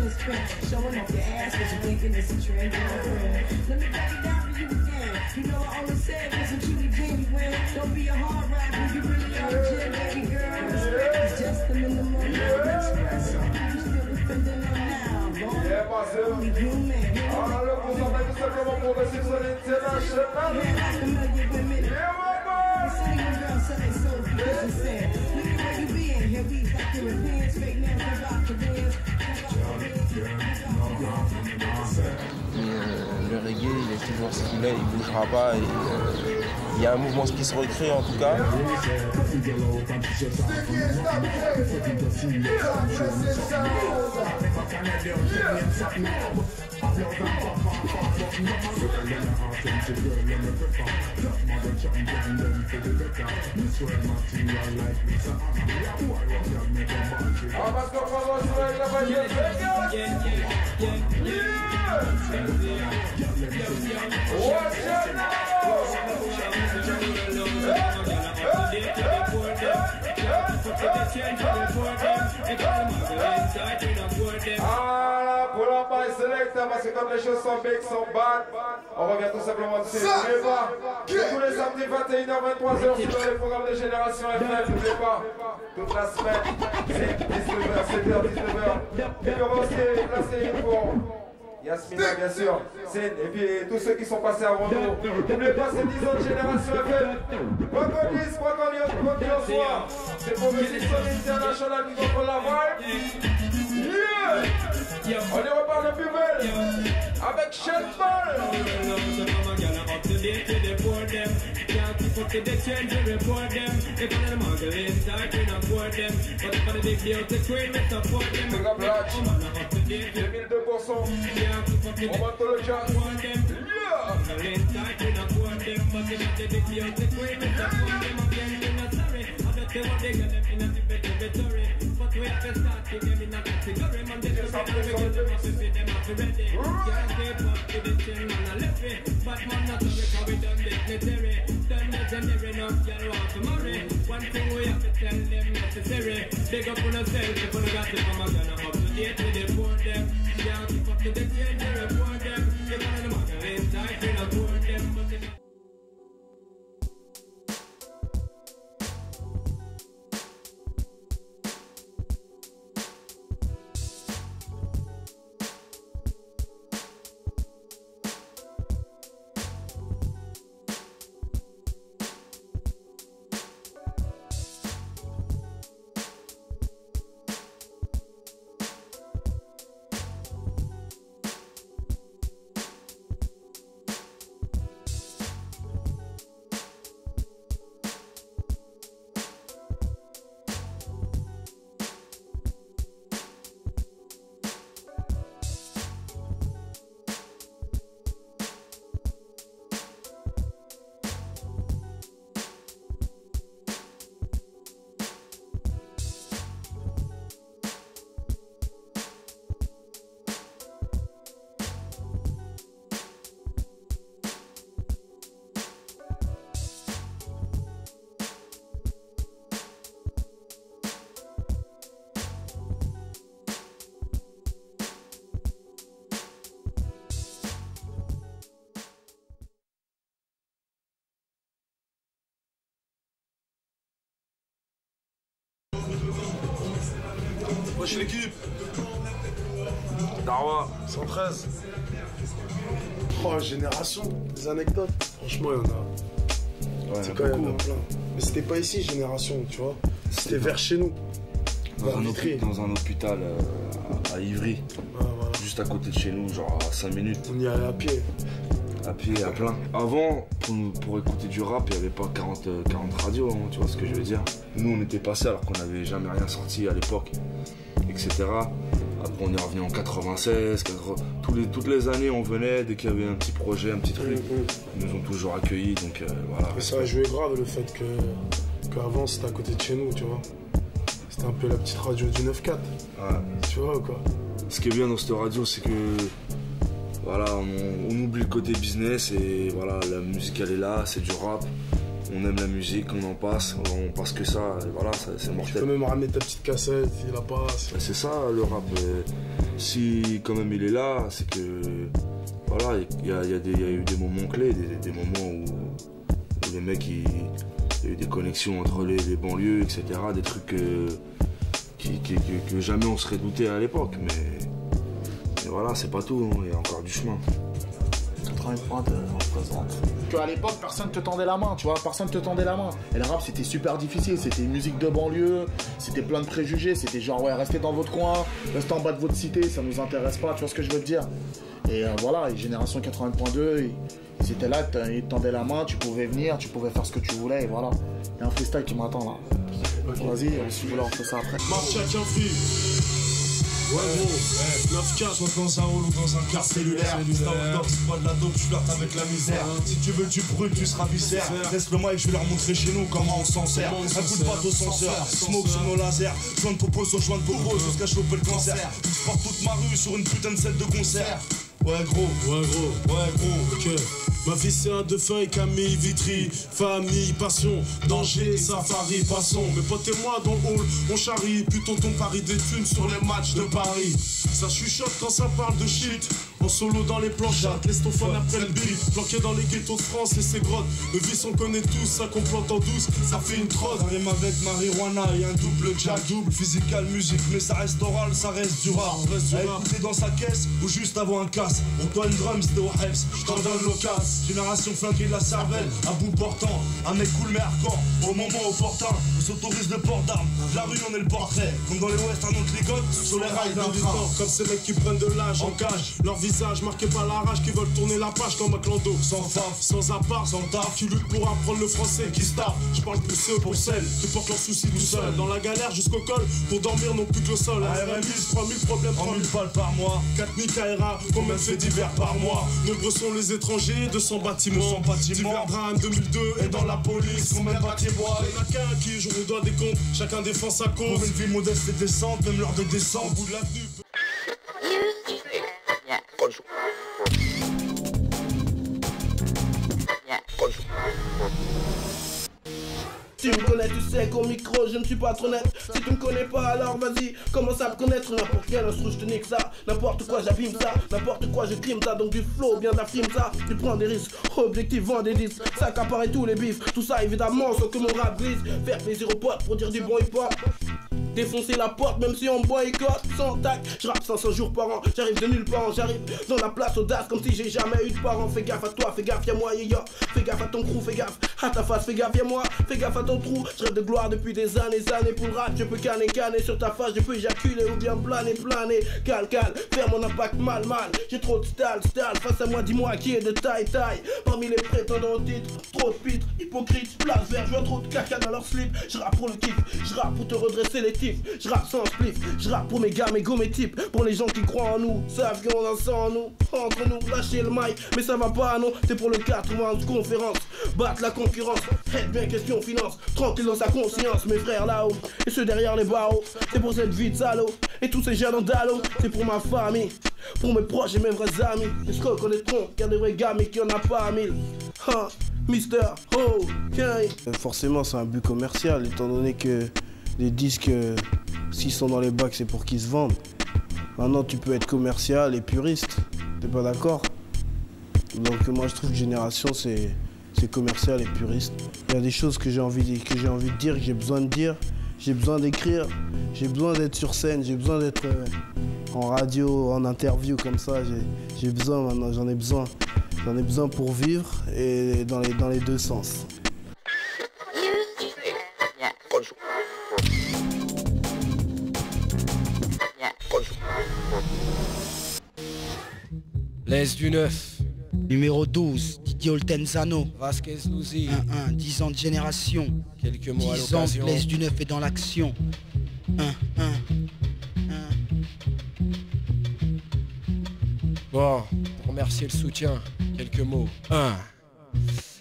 is spent. Showing off your ass, cause you thinking it's a trend. Let me break it down for you again. You know I always said this is truly genuine. Don't be a hard rap when you really are a gym, baby girl. Respect is just the minimum. Express, you still defending them now. Yeah, parceiro. Ahora lo que usamos es el como progresivo internacional. Yeah, my boy. City of girls, so they so good. Said, look at where you been. Here we got the revenge, fake nails, and rock the bands. Le reggae, il est toujours ce qu'il est, il bougera pas. Et, il y a un mouvement qui se recrée en tout cas. Ah, pour la balle selecta, parce que comme les choses sont big, sont bad, on revient tout simplement dessus. N'oubliez pas, tous les samedis 21h-23h sur les programmes de Génération FM, n'oubliez pas, toute la semaine, c'est 19h, 7h, 19h. Et puis on va aussi placer une pour Yasmina, bien sûr, et puis tous ceux qui sont passés avant nous. N'oubliez pas ces 10 ans de Génération FM. Quoi qu'on dise, quoi qu'il en soit, c'est pour le système international qui comprend la vibe. Yeah! On y repart de plus belle avec Shelball. On va te le jazz. But we have to start to them in a category. Man, they just have to get them up if them have to ready. Can't keep up to the thing, man, I left it. But man, not to because we done dignitary. Done legendary, enough y'all want to marry. One thing we have to tell them necessary. Big up on ourselves, if we got it from a gun up to date with the poor them. Can't keep up to the change, they report them. They got the muggle inside, we not poor them. But they Wesh l'équipe. Darwa 113. Oh, Génération, des anecdotes. Franchement, il y en a. Ouais, c'est quand même plein. Mais c'était pas ici, Génération, tu vois. C'était vers chez nous. Dans un hôpital à Ivry. Ah, voilà. Juste à côté de chez nous, genre à 5 minutes. On y allait à pied. À pied, à plein. Avant, pour écouter du rap, il n'y avait pas 40 radios, hein, tu vois ce que je veux dire. Nous, on était passés alors qu'on n'avait jamais rien sorti à l'époque, etc. Après, on est revenu en 96, toutes les années, on venait, dès qu'il y avait un petit projet, un petit truc. Ils nous ont toujours accueillis, donc voilà. Mais ça a joué grave le fait qu'avant, c'était à côté de chez nous, tu vois. C'était un peu la petite radio du 9-4. Ouais. Tu vois ou quoi? Ce qui est bien dans cette radio, c'est que voilà, on oublie le côté business et voilà, la musique elle est là, c'est du rap. on aime la musique, on en passe, on passe que ça, et voilà, c'est mortel. Tu peux même ramener ta petite cassette, il la passe. C'est ça le rap. Si quand même il est là, c'est que voilà, il y a eu des moments clés, des moments où les mecs, il y a eu des connexions entre les banlieues, etc. Des trucs que jamais on serait douté à l'époque. Mais voilà, c'est pas tout, hein, il y a encore du chemin. 80 points représente. Qu'à l'époque, personne te tendait la main, tu vois, personne te tendait la main. Et le rap, c'était super difficile, c'était une musique de banlieue, c'était plein de préjugés, c'était genre, ouais, restez dans votre coin, restez en bas de votre cité, ça nous intéresse pas, tu vois ce que je veux te dire. Et voilà, et Génération 80.2, ils étaient là, ils te tendaient la main, tu pouvais venir, tu pouvais faire ce que tu voulais, et voilà. Il y a un freestyle qui m'attend là. Vas-y, si vous voulez, on fait ça après. Marche chacun vit. Ouais gros, 9-4, soit dans un hall ou dans un car cellulaire. Star Wars, c'est pas de la dope, tu flirtes avec la misère. Si tu veux du brut, tu seras viscère. Laisse le mic, je vais leur montrer chez nous comment on s'en sert. Un coup de patte au censeur, smoke sur nos lasers. Joint de popo sur joint de popo, jusqu'à choper le cancer. Je porte toute ma rue sur une putain de scène de concert. Ouais gros, ok. Ma vie c'est un de feuilles, Camille, Vitry, famille, passion, danger, safari, passons. Mes potes et moi dans le hall, on charrie, puis tonton parie des thunes sur les matchs de Paris. Ça chuchote quand ça parle de shit, en solo dans les planchates, laisse ton fan après le beat, planqué dans les ghettos de France et ses grottes. Le vice on connaît tous, ça complote en douce, ça fait une trotte. Rime avec marijuana et un double jack, double physical musique, mais ça reste oral, ça reste du rare. À écouter dans sa caisse ou juste avant un casse. On doit une drum, c'était au Heps, j't'en donne l'occasion. Génération flanquée de la cervelle, à bout portant. Un mec cool mais hardcore, au moment opportun. On s'autorise le port d'armes, la rue on est le portrait. Comme dans les West, un autre ligote, sur les rails d'un train. Comme ces mecs qui prennent de l'âge en cage. Leur visage marqué par la rage, qui veulent tourner la page comme un clando. Sans faf, sans appart, sans taf. Qui lutte pour apprendre le français, qui se tape. Je parle pour ceux, pour celles qui portent leurs soucis tout seul. Dans la galère jusqu'au col, pour dormir non plus que le sol. RMI, 3000 problèmes, 3000 balles par mois. 4000 KRA, combien de faits divers par mois. Nombreux sont les étrangers, 200 bâtiments. Divers drames 2002 et dans la police. Combien de bâtiments. Il y en a qu'un qui joue au doigt des comptes. Chacun défend sa cause. Pour une vie modeste et décente, même lors de descente. Au bout de l'avenue. Tu me connais, tu sais qu'au micro je ne suis pas trop net. Si tu me connais pas alors vas-y, commence à me connaître. N'importe quel instru je te nique ça, n'importe quoi j'abîme ça, n'importe quoi je crime ça. Donc du flow, bien d'affirme ça. Tu prends des risques, objectif, vend des disques. Ça accaparer tous les bifs, tout ça évidemment sans que mon rap glisse. Faire plaisir aux potes pour dire du bon hip hop. Défoncer la porte même si on boycotte. Sans tac, je rappe 500 jours par an. J'arrive de nulle part, j'arrive dans la place audace comme si j'ai jamais eu de parents. Fais gaffe à toi, fais gaffe, y'a moi, yeah. Fais gaffe à ton crew, fais gaffe à ta face, fais gaffe, y'a moi. Fais gaffe à ton trou, je rêve de gloire depuis des années. Pour le rap, je peux canner sur ta face. Je peux éjaculer ou bien planer. Cal, faire mon impact mal. J'ai trop de style, face à moi, dis-moi qui est de taille. Parmi les prétendants au titre, trop de pitres, hypocrite, place vert, je vois trop de caca dans leur slip. Je rappe pour le kiff, je rappe pour te redresser les tifs. Je rappe sans spliff, je rappe pour mes gars, mes go, mes types. Pour les gens qui croient en nous, savent qu'on a ça en nous. Entre nous, lâchez le mic, mais ça va pas non. C'est pour le 91 conférence, battre la concurrence. Head bien question finance, tranquille dans sa conscience. Mes frères là-haut, et ceux derrière les barreaux. C'est pour cette vie de salaud, et tous ces jeunes en dallo. C'est pour ma famille, pour mes proches et mes vrais amis. Ils se reconnaîtront, qu'il y a des vrais gars mais qu'il y en a pas à 1000. Mister, forcément c'est un but commercial, étant donné que les disques, s'ils sont dans les bacs, c'est pour qu'ils se vendent. Maintenant, tu peux être commercial et puriste. T'es pas d'accord? Donc moi, je trouve que Génération, c'est commercial et puriste. Il y a des choses que j'ai envie de dire, que j'ai besoin de dire. J'ai besoin d'écrire. J'ai besoin d'être sur scène. J'ai besoin d'être en radio, en interview comme ça. J'ai besoin maintenant, j'en ai besoin. J'en ai besoin pour vivre et dans les deux sens. L'Est du 9. Numéro 12, Didier Oltenzano. Vasquez Louzi. 1-1, 10 ans de génération. Quelques mots à 10 ans, l'occasion. l'Est du 9 est dans l'action. 1-1. Bon, pour remercier le soutien, quelques mots. 1.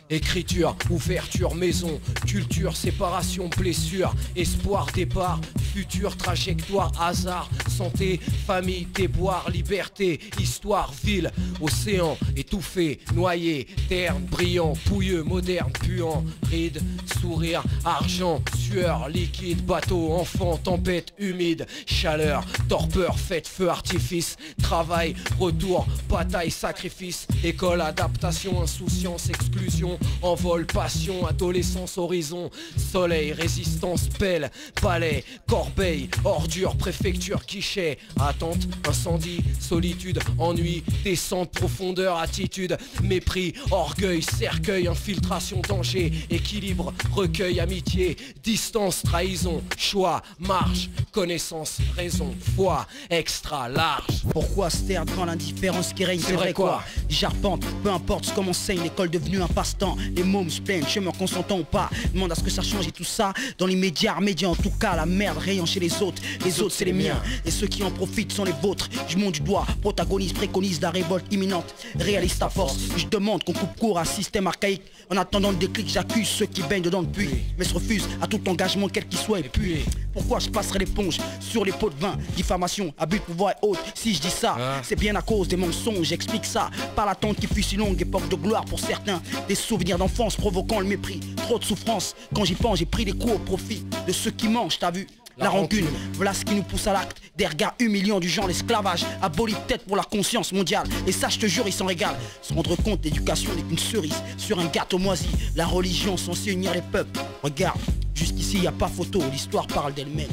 Écriture, ouverture, maison, culture, séparation, blessure, espoir, départ, futur, trajectoire, hasard, santé, famille, déboire, liberté, histoire, ville, océan, étouffé, noyé, terne, brillant, pouilleux, moderne, puant, ride, sourire, argent, sueur, liquide, bateau, enfant, tempête, humide, chaleur, torpeur, fête, feu, artifice, travail, retour, bataille, sacrifice, école, adaptation, insouciance, exclusion, envol, passion, adolescence, horizon, soleil, résistance, pelle, palais, corbeille, ordure, préfecture, guichet, attente, incendie, solitude, ennui, descente, profondeur, attitude, mépris, orgueil, cercueil, infiltration, danger, équilibre, recueil, amitié, distance, trahison, choix, marge, connaissance, raison, foi, extra large. Pourquoi se taire devant l'indifférence qui règne? C'est vrai quoi? J'arpente, peu importe ce qu'on m'enseigne, l'école devenue un passe-temps. Les mômes se plaignent, chemin consentant ou pas. Demande à ce que ça change et tout ça dans l'immédiat, média en tout cas. La merde rayant chez les autres c'est les miens. Et ceux qui en profitent sont les vôtres. Je monte du doigt, protagoniste, préconise la révolte imminente. Réaliste à force, je demande qu'on coupe court à un système archaïque. En attendant le déclic, j'accuse ceux qui baignent dedans le puits, mais se refusent à tout engagement quel qu'il soit. Et puis, pourquoi je passerai l'éponge sur les pots de vin? Diffamation, abus de pouvoir et autres. Si je dis ça, c'est bien à cause des mensonges. J'explique ça par l'attente qui fut si longue, époque de gloire pour certains. Des souvenirs d'enfance provoquant le mépris. Trop de souffrance, quand j'y pense, j'ai pris des coups au profit de ceux qui mangent, t'as vu? La rancune, voilà ce qui nous pousse à l'acte. Des regards humiliants du genre l'esclavage, aboli peut-être pour la conscience mondiale. Et ça, je te jure, ils s'en régalent. Se rendre compte, l'éducation n'est qu'une cerise sur un gâteau moisi. La religion censée unir les peuples. Regarde, jusqu'ici, y a pas photo, l'histoire parle d'elle-même.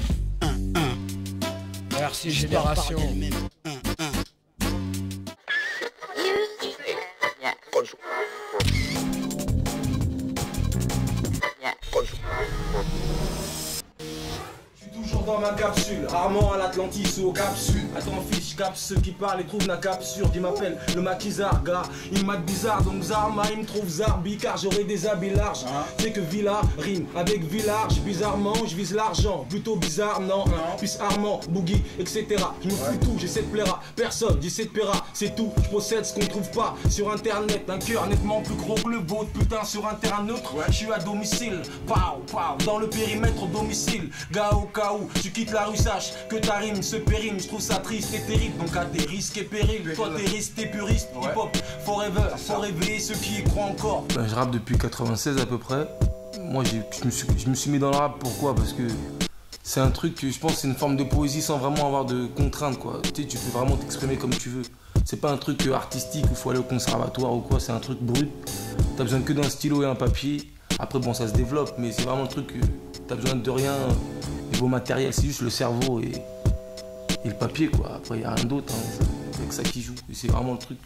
Merci Génération. Dans ma capsule, rarement à l'Atlantis ou au Cap Sud. Attends fiche, capte ceux qui parlent et trouvent la capsule. Il m'appelle le maquisard, gars, il m'a bizarre. Donc Zarma, il me trouve Zarbi, car j'aurai des habits larges. C'est que Villa rime avec village. Bizarrement, je vise l'argent, plutôt bizarre, non. Puis Armand, Boogie, etc. Je me fous tout, j'essaie de plaire à personne, j'essaie de plaire à, c'est tout. Je possède ce qu'on trouve pas sur internet. Un cœur nettement plus gros que le vôtre, putain, sur un terrain neutre. Je suis à domicile, pow, pow, dans le périmètre au domicile. Gars, au cas où tu quittes la rue, sache que ta rime se périme. Je trouve ça triste et terrible, donc à des risques et périls. Toi t'es risque, t'es puriste, hip-hop, forever. Faut réveiller ceux qui y croient encore. Je rappe depuis 96 à peu près. Moi je me suis mis dans le rap, pourquoi? Parce que c'est un truc que je pense c'est une forme de poésie sans vraiment avoir de contraintes quoi. Tu sais, tu peux vraiment t'exprimer comme tu veux. C'est pas un truc artistique où il faut aller au conservatoire ou quoi, c'est un truc brut. T'as besoin que d'un stylo et un papier. Après bon ça se développe, mais c'est vraiment le truc que t'as besoin de rien. Niveau matériel, c'est juste le cerveau et le papier quoi. Après il n'y a rien d'autre, hein. C'est que ça qui joue. Et c'est vraiment le truc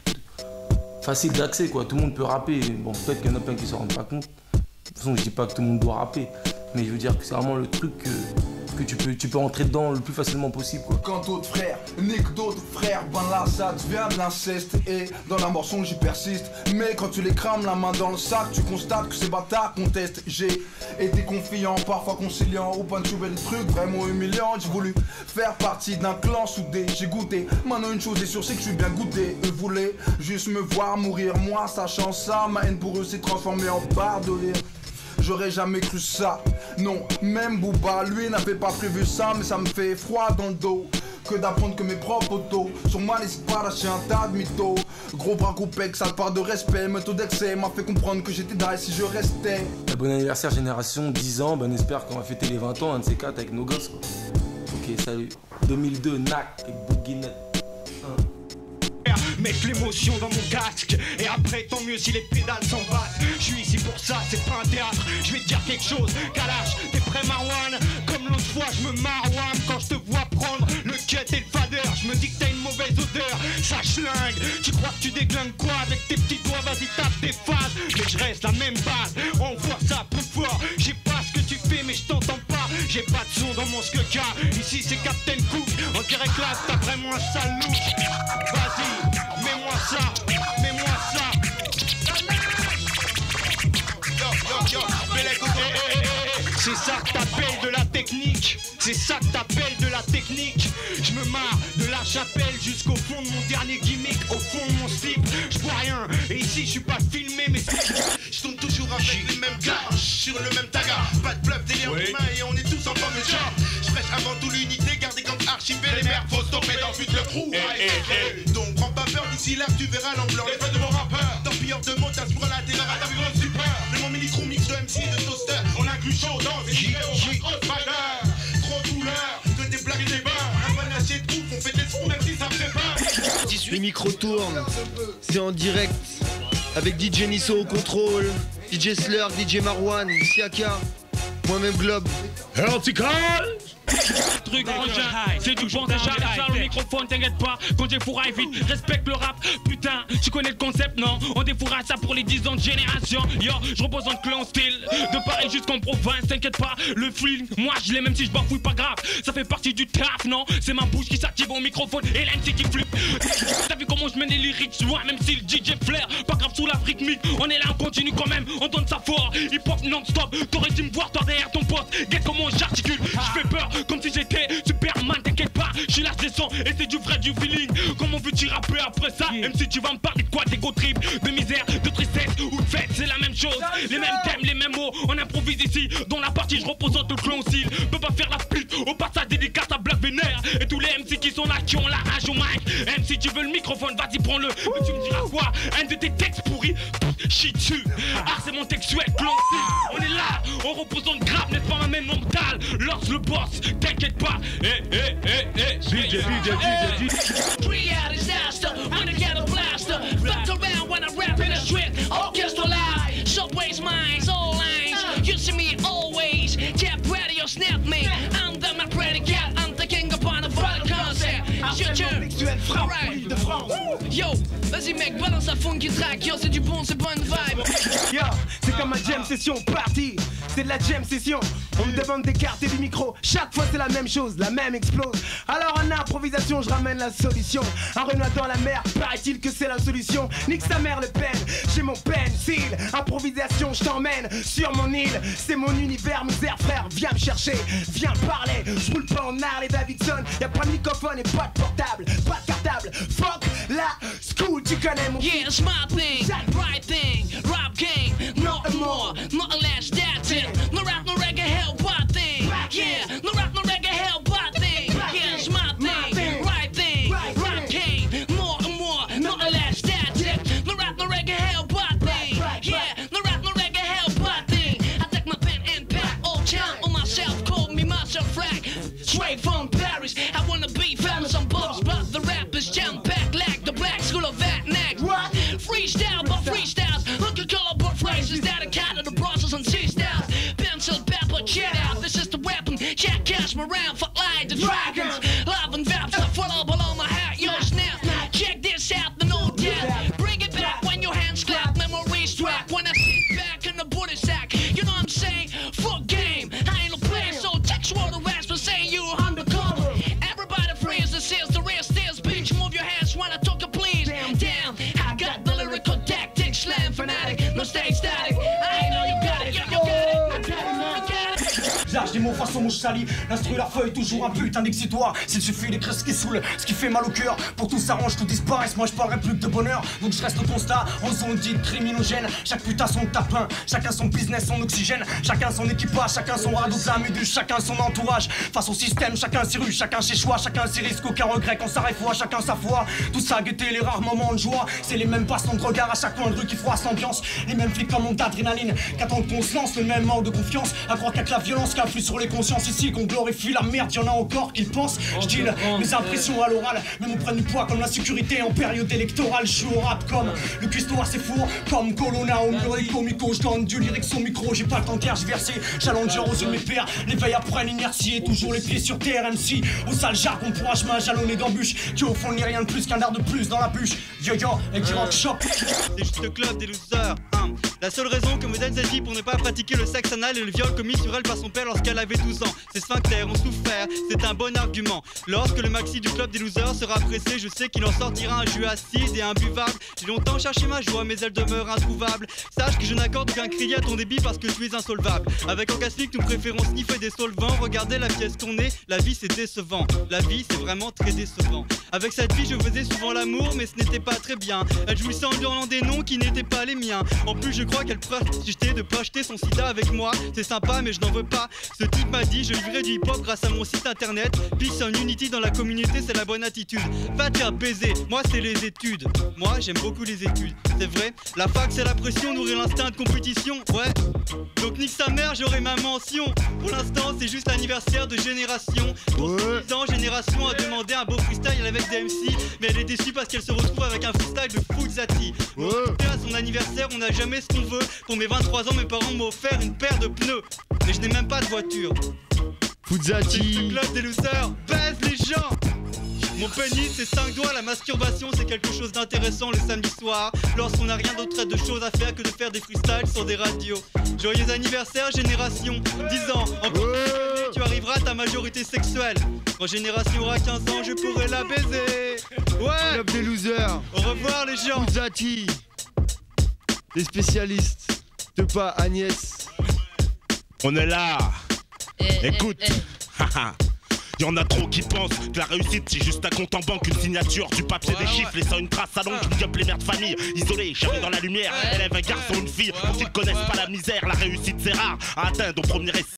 facile d'accès quoi. Tout le monde peut rapper. Bon peut-être qu'il y en a plein qui s'en rendent pas compte. De toute façon je dis pas que tout le monde doit rapper, mais je veux dire que c'est vraiment le truc que tu peux rentrer dedans le plus facilement possible quoi. Quand d'autres frères niquent d'autres frères, ben là ça devient de l'inceste. Et dans la mensonge j'y persiste. Mais quand tu les crames la main dans le sac, tu constates que ces bâtards contestent. J'ai été confiant, parfois conciliant, au point de trouver des trucs vraiment humiliants. J'ai voulu faire partie d'un clan soudé, j'ai goûté. Maintenant une chose est sûre, c'est que je suis bien goûté. Eux voulaient juste me voir mourir, moi sachant ça, ma haine pour eux s'est transformée en barre de rire. J'aurais jamais cru ça, non, même Booba, lui n'avait pas prévu ça, mais ça me fait froid dans le dos que d'apprendre que mes propres autos sur moi n'hésite pas à lâcher un tas de mythos. Gros bras coupés, que ça part de respect, méthode d'excès m'a fait comprendre que j'étais dingue si je restais. Bon anniversaire Génération, 10 ans, ben on espère qu'on va fêter les 20 ans, un de ces quatre avec nos gosses quoi. Ok, salut. 2002, NAC avec Boogie. Mettre l'émotion dans mon casque. Et après tant mieux si les pédales s'en battent. Je suis ici pour ça, c'est pas un théâtre. Je vais te dire quelque chose, Kalash, t'es prêt Marwan? Comme l'autre fois je me marouane quand je te vois prendre le cut et le fader. Je me dis que t'as une mauvaise odeur, ça schlingue. Tu crois que tu déglingues quoi avec tes petits doigts? Vas-y tape tes phases. Mais je reste la même base, on voit ça plus fort. J'ai pas ce que tu fais mais je t'entends pas. J'ai pas de son dans mon skeka. Ici c'est Captain Cook. On dirait que là t'as vraiment un sale look. Vas-y, mets-moi ça, mets-moi ça. C'est ça que t'appelles de la technique. C'est ça que t'appelles de la technique. Je me marre de la chapelle jusqu'au fond de mon dernier gimmick. Au fond de mon slip, je vois rien. Et ici je suis pas filmé mais je tourne toujours toujours avec les mêmes gars, sur le même taga. Pas de bluff, délire humain et on est tous en forme de genre. J'prêche avant tout l'unité, gardez comme archivé les mères, faut stopper dans le but le crew. Donc prends pas peur, d'ici là tu verras l'ampleur. Les feux de mon rappeur, tant pire de mon tasse pour la terreur à ta violence super. Le mon mini-crew mix de MC et de toaster, on inclut chaud dans les trop douleur, que des blagues et des bains. Un panaché de ouf, on fait des sous même si ça me fait pas. Les micros tournent, c'est en direct avec DJ Nisso au contrôle, DJ Slurk, DJ Marwan, Siaka, moi-même Globe. Vertical. Truc c'est du bon déjà, ça le microphone, t'inquiète pas, quand j'ai fourraille vite, respecte le rap, putain, tu connais le concept, non? On défourra ça pour les 10 ans de génération, yo, je représente clan style, de Paris jusqu'en province, t'inquiète pas, le feeling, moi je l'ai même si je bafouille pas grave, ça fait partie du taf, non? C'est ma bouche qui s'active au microphone et l'MC qui flippe. T'as vu comment je mène les lyrics, loin, même si le DJ flair, pas grave sous la rythmique, on est là, on continue quand même, on donne ça fort, hip hop non-stop, t'aurais dû me voir toi derrière ton poste, guette comment j'articule, je fais peur, comme si j'étais Superman, t'inquiète pas, je suis là, je descends et c'est du vrai, du feeling. Comment veux-tu rapper après ça? Même si tu vas me parler de quoi, d'ego trip, de misère, de tristesse ou de fête, c'est la même chose. Les mêmes thèmes, les mêmes mots, on improvise ici. Dans la partie, je représente le clan style. Peux pas faire la pute, au passage dédicace à Black Vénère. Et tous les MC qui sont là, qui ont la rage au mic. MC, tu veux le microphone, vas-y, prends-le. Mais tu me diras quoi? Un de tes textes pourris, chie dessus. Harcèlement textuel, clan style. On est là, on représente grave, n'est-ce pas ma même mentale? Lance le boss, t'inquiète pas. DJ. 3 out disaster, when I get a blaster. Fucked around when I rap in the street. Orchestra live, subways, mines, all lines. You see me always. Tap radio, snap me. I'm the my predicate. I'm the king upon the front concert. Alright, de France. Yo, vas-y mec, balance la funky track. Yo, c'est du bon, c'est bonne vibe. Yo, c'est comme ma jam session party. C'est de la jam session. On me demande d'écarter du micro. Chaque fois c'est la même chose, la même explose. Alors en improvisation je ramène la solution. Un Renoir dans la mer, paraît-il que c'est la solution. Nique sa mère le pen, j'ai mon pencil. Improvisation je t'emmène sur mon île. C'est mon univers, misère frère, viens me chercher. Viens parler, je roule pas en Harley Davidson. Y'a pas de microphone et pas de portable, pas de cartable. Fuck la school, tu connais mon yeah, it's my thing, right thing. Rap game, not more, not less, that's it. No rap, no reggae, hell, what thing. Yeah, no rap, no reggae, hell, what thing. Yeah, it's my thing, right thing. Rap game, more and more, not less, that's it. No rap, no reggae, hell, what thing. Yeah, no rap, no reggae, hell, what thing. I take my pen and pad all time on myself, call me Master Frank. Straight from Paris, I wanna be famous on bubs, but the rap is jam packed like the black school of that neck. What? Freestyle, but freestyles. Look at colorful phrases that are kind of the brothers and sisters. Pencil, pepper, check out. This is the weapon. Jack Cash, Moran, fuck like the dragons. Love and vibes, I follow below my hat. Yo, snap. Check this out, the no death. Bring it back when your hands clap. Memories track when I sit back in the booty sack. You know what I'm saying? Fuck game. I ain't no player, so textual the rest for saying you undercover. Everybody freeze, this is the rest is. Bitch, move your hands when I talk to please. Damn, I got the lyrical tactic, slam fanatic, no stay static. I know you got it, you got it. Lâche des mots façon mouche salie, l'instru la feuille, toujours un putain d'exitoire. S'il suffit d'écrire ce qui saoule, ce qui fait mal au cœur. Pour tout s'arrange, tout disparaisse, moi je parlerai plus que de bonheur. Donc je reste au constat, en zone dite criminogène. Chaque putain son tapin, chacun son business, son oxygène. Chacun son équipage, chacun son radeau de la méduse. Chacun son entourage, face au système, chacun ses rues, chacun ses choix. Chacun ses risques, aucun regret quand ça foi, chacun sa foi. Tout ça guetter les rares moments de joie. C'est les mêmes passants de regard à chaque coin de rue qui froissent l'ambiance. Les mêmes flics comme on d'adrénaline, qu'attendent qu'on se lance. Le même manque de confiance, à croire qu'avec la violence qui influe sur les consciences ici qu'on glorifie la merde, y'en a encore qui le pensent. Je dis mes impressions à l'oral, même on prend du poids comme la sécurité en période électorale. Je suis au rap comme le cuistot assez four, comme Colonna au mur et comico. Je donne du lyrique son micro, j'ai pas le temps de tergiverser. Challenger aux yeux de mes pères, l'éveil après l'inertie et toujours les pieds sur terre. MC au sale jargon pour un chemin jalonné d'embûches qui au fond n'est rien de plus qu'un art de plus dans la bûche. Yo et qui rock shop. C'est juste le club des losers. La seule raison que me donne cette fille pour ne pas pratiquer le sexe anal et le viol commis sur elle par son père lorsqu'elle avait 12 ans. Ses sphincters ont souffert, c'est un bon argument. Lorsque le maxi du club des losers sera pressé, je sais qu'il en sortira un jus acide et imbuvable. J'ai longtemps cherché ma joie mais elle demeure introuvable. Sache que je n'accorde aucun cri à ton débit parce que tu es insolvable. Avec Orgasmic nous préférons sniffer des solvants. Regardez la pièce tourner, la vie c'est décevant. La vie c'est vraiment très décevant. Avec cette fille je faisais souvent l'amour mais ce n'était pas très bien. Elle jouissait en hurlant des noms qui n'étaient pas les miens. En plus je crois qu'elle pourrait acheter de pas acheter son sida avec moi. C'est sympa mais je n'en veux pas. Ce type m'a dit je vivrai du hip-hop grâce à mon site internet. Peace and unity dans la communauté, c'est la bonne attitude. Va te faire baiser, moi c'est les études. Moi j'aime beaucoup les études, c'est vrai. La fac c'est la pression, nourrir l'instinct de compétition. Ouais, donc nique sa mère, j'aurai ma mention. Pour l'instant c'est juste l'anniversaire de Génération. Pour 6 ans, Génération a demandé un beau freestyle avec des MC. Mais elle est déçue parce qu'elle se retrouve avec un freestyle de Fuzati. À son anniversaire, on n'a jamais ce qu'on veut. Pour mes 23 ans, mes parents m'ont offert une paire de pneus. Mais je n'ai même pas de voiture. Fuzati. Le club des losers baise les gens. Mon pénis c'est 5 doigts, la masturbation c'est quelque chose d'intéressant le samedi soir. Lorsqu'on n'a rien d'autre de choses à faire que de faire des freestyles sur des radios. Joyeux anniversaire Génération, 10 ans, encore tu arriveras à ta majorité sexuelle. Quand Génération aura 15 ans, je pourrai la baiser. Ouais. Club des losers. Au revoir les gens. Fuzati. Les spécialistes. De pas Agnès. On est là. Écoute. Y'en a trop qui pensent que la réussite c'est juste un compte en banque, une signature, du papier, des chiffres, laissant une trace à l'ongle. Big up les mères de famille, isolées, jamais dans la lumière. Élève un garçon, une fille, dont ils connaissent pas la misère. La réussite c'est rare à atteindre au premier essai.